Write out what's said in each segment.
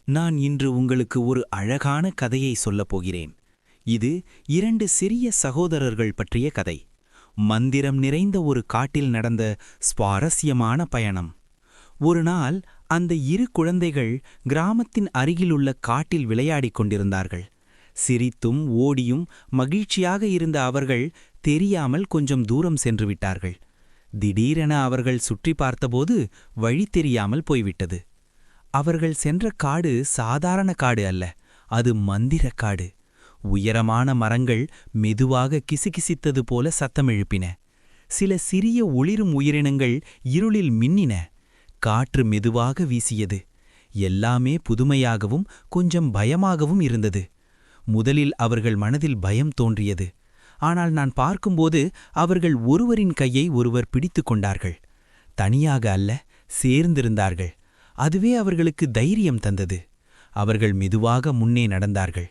நான் இன்று உங்களுக்கு ஒரு அழகான கதையை சொல்லப் போகிறேன். இது 2 சிறிய சகோதரர்கள் பற்றிய கதை. மந்திரம் நிறைந்த ஒரு காட்டில் நடந்த சுவாரஸ்யமான பயணம். ஒரு நாள் அந்த 2 குழந்தைகள் கிராமத்தின் அருகிலுள்ள காட்டில் விளையாடிக் கொண்டிருந்தார்கள். சிரித்தும் ஓடியும் மகிழ்ச்சியாக இருந்த அவர்கள் தெரியாமல் கொஞ்சம் தூரம் சென்று விட்டார்கள். திடீரென அவர்கள் சுற்றி பார்த்தபோது வழி தெரியாமல் போய்விட்டது. அவர்கள் சென்ற காடு சாதாரண காடு அல்ல, அது மந்திரக் காடு. உயரமான மரங்கள் மெதுவாக கிசுகிசித்தது போல சத்தம் எழுப்பின. சில சிறிய ஒளிரும் உயிரினங்கள் இருளில் மின்னின. காற்று மெதுவாக வீசியது. எல்லாமே புதுமையாகவும் கொஞ்சம் பயமாகவும் இருந்தது. முதலில் அவர்கள் மனதில் பயம் தோன்றியது. ஆனால் நான் பார்க்கும்போது அவர்கள் ஒருவரின் கையை ஒருவர் பிடித்து கொண்டார்கள். தனியாக அல்ல, சேர்ந்திருந்தார்கள். அதுவே அவர்களுக்கு தைரியம் தந்தது. அவர்கள் மெதுவாக முன்னே நடந்தார்கள்.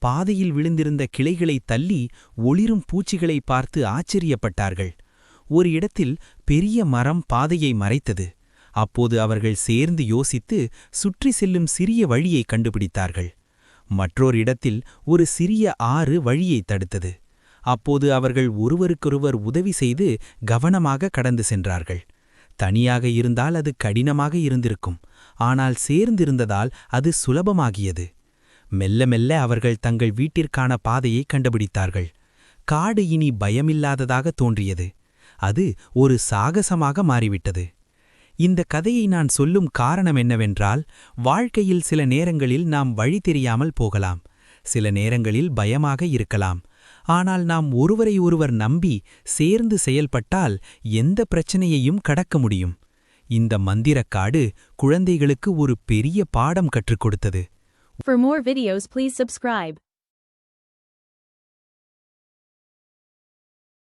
பாதையில் விழுந்திருந்த கிளைகளை தள்ளி ஒளிரும் பூச்சிகளை பார்த்து ஆச்சரியப்பட்டார்கள். ஒரு இடத்தில் பெரிய மரம் பாதையை மறைத்தது. அப்போது அவர்கள் சேர்ந்து யோசித்து சுற்றி செல்லும் சிறிய வழியை கண்டுபிடித்தார்கள். மற்றொரு இடத்தில் ஒரு சிறிய ஆறு வழியை தடுத்தது. அப்போது அவர்கள் ஒருவருக்கொருவர் உதவி செய்து கவனமாக கடந்து சென்றார்கள். தனியாக இருந்தால் அது கடினமாக இருந்திருக்கும். ஆனால் சேர்ந்திருந்ததால் அது சுலபமாகியது. மெல்ல மெல்ல அவர்கள் தங்கள் வீட்டிற்கான பாதையை கண்டுபிடித்தார்கள். காடு இனி பயமில்லாததாக தோன்றியது. அது ஒரு சாகசமாக மாறிவிட்டது. இந்த கதையை நான் சொல்லும் காரணம் என்னவென்றால், வாழ்க்கையில் சில நேரங்களில் நாம் வழி தெரியாமல் போகலாம். சில நேரங்களில் பயமாக இருக்கலாம். ஆனால் நாம் ஒருவரை ஒருவர் நம்பி சேர்ந்து செயல்பட்டால் எந்த பிரச்சனையையும் கடக்க முடியும். இந்த மந்திரக்காடு குழந்தைகளுக்கு ஒரு பெரிய பாடம் கற்றுக் கொடுத்தது. For more videos, please subscribe.